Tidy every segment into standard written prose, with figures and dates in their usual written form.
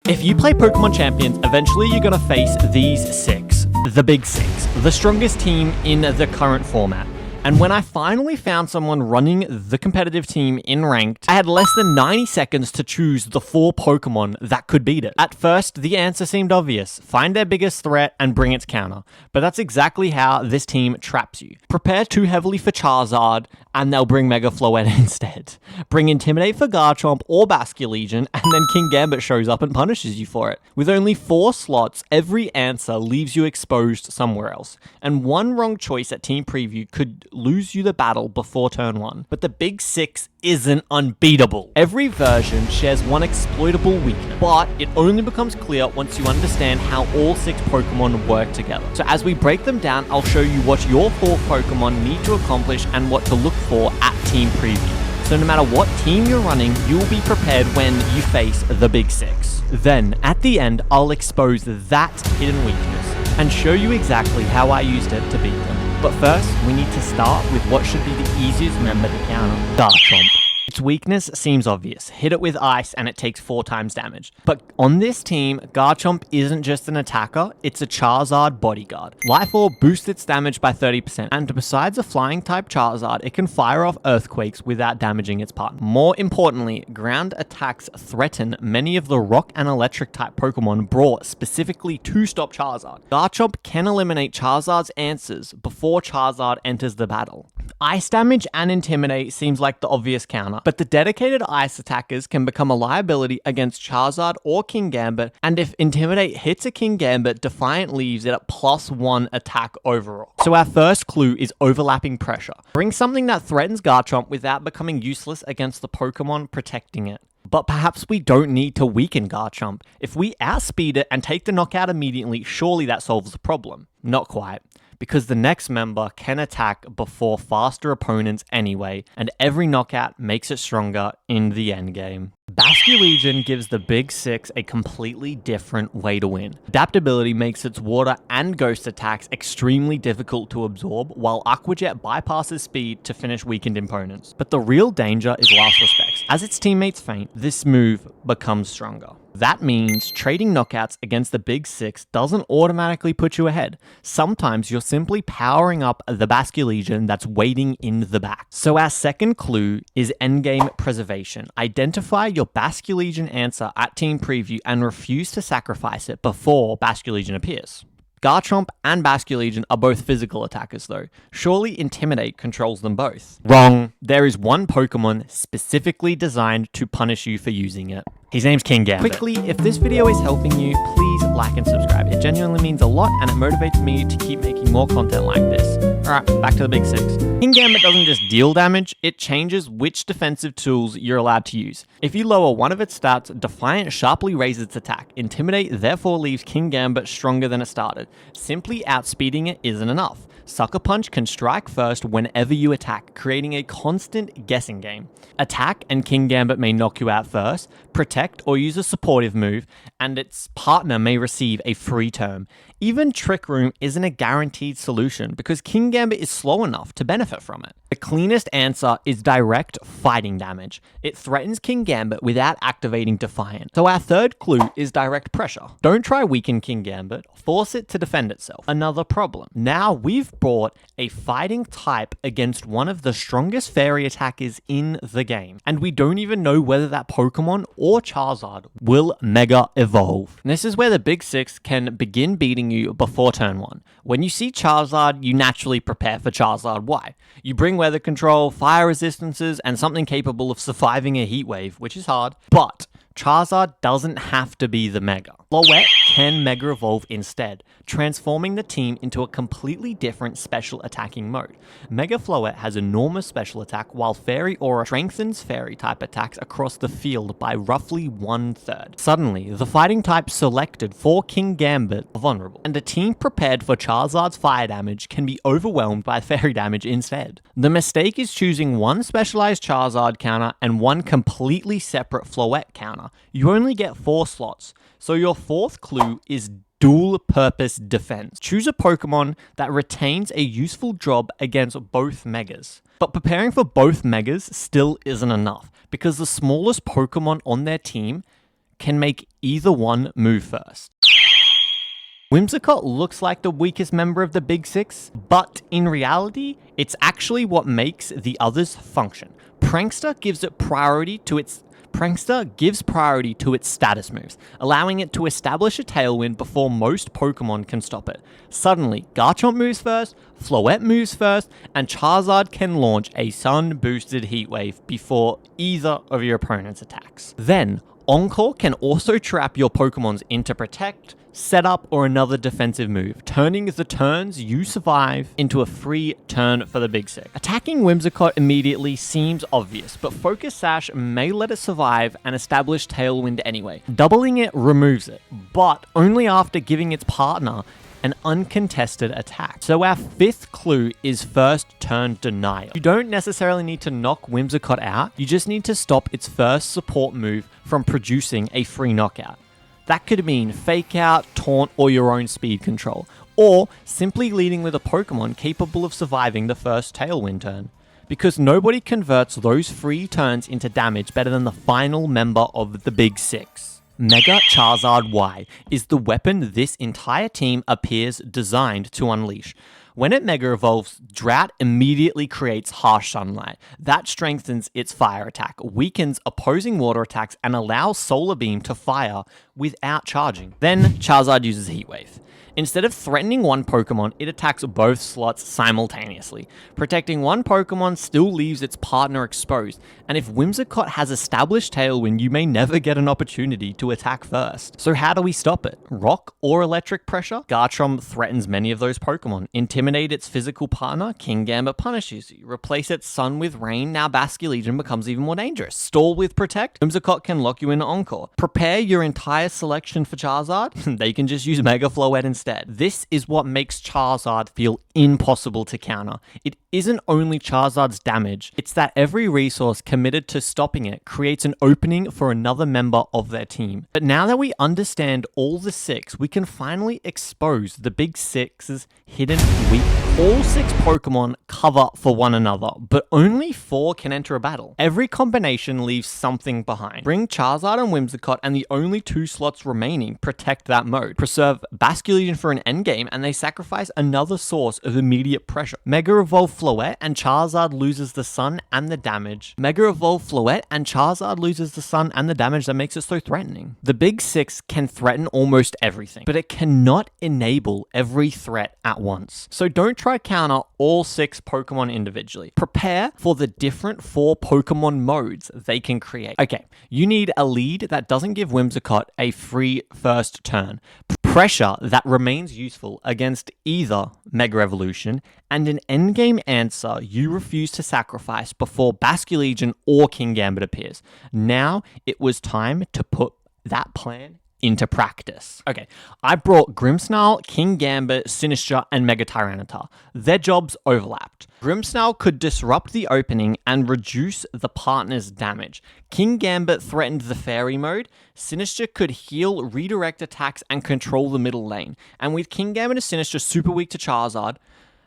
If you play Pokémon Champions, eventually you're gonna face these six. The Big Six, the strongest team in the current format. And when I finally found someone running the competitive team in ranked, I had less than 90 seconds to choose the 4 Pokemon that could beat it. At first, the answer seemed obvious. Find their biggest threat and bring its counter. But that's exactly how this team traps you. Prepare too heavily for Charizard, and they'll bring Mega Floette instead. Bring Intimidate for Garchomp or Basculegion, and then Kingambit shows up and punishes you for it. With only 4 slots, every answer leaves you exposed somewhere else. And one wrong choice at Team Preview could lose you the battle before turn 1. But the Big Six isn't unbeatable. Every version shares one exploitable weakness, but it only becomes clear once you understand how all 6 Pokemon work together. So as we break them down, I'll show you what your 4 Pokemon need to accomplish and what to look for at Team Preview. So no matter what team you're running, you'll be prepared when you face the Big Six. Then, at the end, I'll expose that hidden weakness and show you exactly how I used it to beat them. But first, we need to start with what should be the easiest member to counter, Garchomp. Its weakness seems obvious. Hit it with ice and it takes 4 times damage. But on this team, Garchomp isn't just an attacker, it's a Charizard bodyguard. Life Orb boosts its damage by 30%, and besides a flying type Charizard, it can fire off earthquakes without damaging its partner. More importantly, ground attacks threaten many of the rock and electric type Pokemon brought specifically to stop Charizard. Garchomp can eliminate Charizard's answers before Charizard enters the battle. Ice damage and Intimidate seems like the obvious counter, but the dedicated ice attackers can become a liability against Charizard or Kingambit, and if Intimidate hits a Kingambit, Defiant leaves it at +1 attack overall. So our first clue is overlapping pressure. Bring something that threatens Garchomp without becoming useless against the Pokemon protecting it. But perhaps we don't need to weaken Garchomp. If we outspeed it and take the knockout immediately, surely that solves the problem. Not quite, because the next member can attack before faster opponents anyway, and every knockout makes it stronger in the endgame. Basculegion gives the Big Six a completely different way to win. Adaptability makes its water and ghost attacks extremely difficult to absorb, while Aqua Jet bypasses speed to finish weakened opponents. But the real danger is Last Respects. As its teammates faint, this move becomes stronger. That means trading knockouts against the Big Six doesn't automatically put you ahead. Sometimes you're simply powering up the Basculegion that's waiting in the back. So our second clue is endgame preservation. Identify your Basculegion answer at Team Preview and refuse to sacrifice it before Basculegion appears. Garchomp and Basculegion are both physical attackers though. Surely Intimidate controls them both. Wrong. There is one Pokemon specifically designed to punish you for using it. His name's Kingambit. Quickly, if this video is helping you, please like and subscribe. It genuinely means a lot and it motivates me to keep making more content like this. Alright, back to the Big Six. Kingambit doesn't just deal damage, it changes which defensive tools you're allowed to use. If you lower one of its stats, Defiant sharply raises its attack. Intimidate therefore leaves Kingambit stronger than it started. Simply outspeeding it isn't enough. Sucker Punch can strike first whenever you attack, creating a constant guessing game. Attack and Kingambit may knock you out first, protect or use a supportive move, and its partner may receive a free turn. Even Trick Room isn't a guaranteed solution because Kingambit is slow enough to benefit from it. The cleanest answer is direct fighting damage. It threatens Kingambit without activating Defiant. So our third clue is direct pressure. Don't try weaken Kingambit, force it to defend itself. Another problem. Now we've brought a fighting type against one of the strongest fairy attackers in the game, and we don't even know whether that Pokemon or Charizard will Mega Evolve. And this is where the Big Six can begin beating you before turn 1. When you see Charizard, you naturally prepare for Charizard. Why? You bring weather control, fire resistances, and something capable of surviving a heat wave, which is hard, but Charizard doesn't have to be the Mega. Floette can Mega Evolve instead, transforming the team into a completely different special attacking mode. Mega Floette has enormous special attack, while Fairy Aura strengthens Fairy type attacks across the field by roughly 1/3. Suddenly, the fighting type selected for Kingambit are vulnerable, and a team prepared for Charizard's fire damage can be overwhelmed by Fairy damage instead. The mistake is choosing one specialized Charizard counter and one completely separate Floette counter. You only get 4 slots, so your fourth clue is dual-purpose defense. Choose a Pokemon that retains a useful job against both Megas. But preparing for both Megas still isn't enough, because the smallest Pokemon on their team can make either one move first. Whimsicott looks like the weakest member of the Big Six, but in reality, it's actually what makes the others function. Prankster gives priority to its status moves, allowing it to establish a tailwind before most Pokemon can stop it. Suddenly, Garchomp moves first, Floette moves first, and Charizard can launch a sun-boosted Heat Wave before either of your opponent's attacks. Then, Encore can also trap your Pokemons into Protect, Setup, or another defensive move, turning the turns you survive into a free turn for the Big Six. Attacking Whimsicott immediately seems obvious, but Focus Sash may let it survive and establish Tailwind anyway. Doubling it removes it, but only after giving its partner an uncontested attack. So our fifth clue is first turn denial. You don't necessarily need to knock Whimsicott out, you just need to stop its first support move from producing a free knockout. That could mean Fake Out, Taunt, or your own speed control, or simply leading with a Pokemon capable of surviving the first Tailwind turn. Because nobody converts those free turns into damage better than the final member of the Big Six. Mega Charizard Y is the weapon this entire team appears designed to unleash. When it Mega Evolves, Drought immediately creates Harsh Sunlight. That strengthens its fire attack, weakens opposing water attacks, and allows Solar Beam to fire without charging. Then Charizard uses Heat Wave. Instead of threatening one Pokemon, it attacks both slots simultaneously. Protecting one Pokemon still leaves its partner exposed, and if Whimsicott has established Tailwind, you may never get an opportunity to attack first. So how do we stop it? Rock or electric pressure? Garchomp threatens many of those Pokemon. Intimidate its physical partner? Kingambit punishes you. Replace its Sun with Rain? Now Basculegion becomes even more dangerous. Stall with Protect? Whimsicott can lock you in Encore. Prepare your entire selection for Charizard? They can just use Mega Floette instead. This is what makes Charizard feel impossible to counter. It isn't only Charizard's damage, it's that every resource committed to stopping it creates an opening for another member of their team. But now that we understand all the six, we can finally expose the Big Six's hidden weak. All six Pokemon cover for one another, but only 4 can enter a battle. Every combination leaves something behind. Bring Charizard and Whimsicott, and the only 2 slots remaining protect that mode. Preserve Basculegion for an endgame, and they sacrifice another source of immediate pressure. Mega Evolve Floette, and Charizard loses the sun and the damage. Mega Evolve Floette, and Charizard loses the sun and the damage that makes it so threatening. The Big Six can threaten almost everything, but it cannot enable every threat at once. So don't try to counter all 6 Pokemon individually. Prepare for the different 4 Pokemon modes they can create. Okay, you need a lead that doesn't give Whimsicott a free first turn, pressure that remains useful against either Mega Evolution, and an endgame answer you refuse to sacrifice before Basculegion or Kingambit appears. Now it was time to put that plan into practice. Okay, I brought Grimmsnarl, Kingambit, Sinistcha, and Mega Tyranitar. Their jobs overlapped. Grimmsnarl could disrupt the opening and reduce the partner's damage. Kingambit threatened the fairy mode. Sinistcha could heal, redirect attacks, and control the middle lane. And with Kingambit and Sinistcha super weak to Charizard,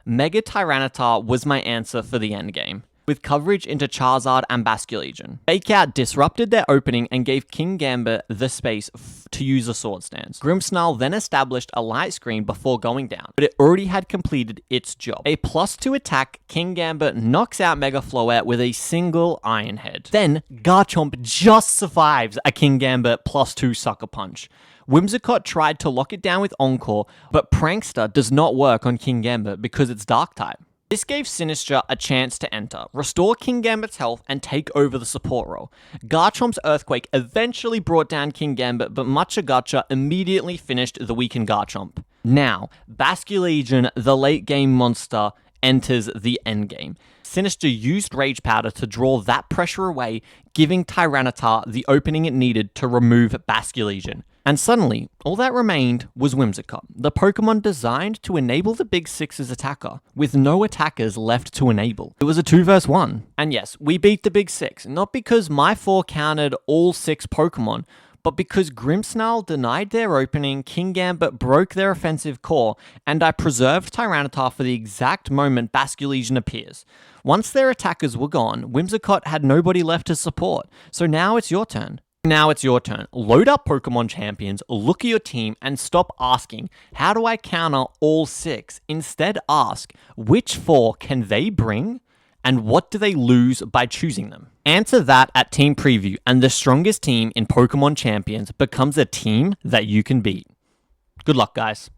Mega Tyranitar was my answer for the endgame, with coverage into Charizard and Basculegion. Fake Out disrupted their opening and gave Kingambit the space to use a Sword Stance. Grimmsnarl then established a light screen before going down, but it already had completed its job. A +2 attack, Kingambit knocks out Mega Floette with a single Iron Head. Then, Garchomp just survives a Kingambit +2 Sucker Punch. Whimsicott tried to lock it down with Encore, but Prankster does not work on Kingambit because it's Dark-type. This gave Sinistcha a chance to enter, restore Kingambit's health, and take over the support role. Garchomp's Earthquake eventually brought down Kingambit, but Machigacha immediately finished the weakened Garchomp. Now, Basculegion, the late-game monster, enters the endgame. Sinistcha used Rage Powder to draw that pressure away, giving Tyranitar the opening it needed to remove Basculegion. And suddenly, all that remained was Whimsicott, the Pokemon designed to enable the Big Six's attacker, with no attackers left to enable. It was a 2 vs 1. And yes, we beat the Big Six, not because my 4 countered all 6 Pokemon, but because Grimmsnarl denied their opening, Kingambit broke their offensive core, and I preserved Tyranitar for the exact moment Basculegion appears. Once their attackers were gone, Whimsicott had nobody left to support, so now it's your turn. Now it's your turn. Load up Pokemon Champions, look at your team, and stop asking, how do I counter all 6? Instead ask, which 4 can they bring, and what do they lose by choosing them? Answer that at Team Preview, and the strongest team in Pokemon Champions becomes a team that you can beat. Good luck, guys.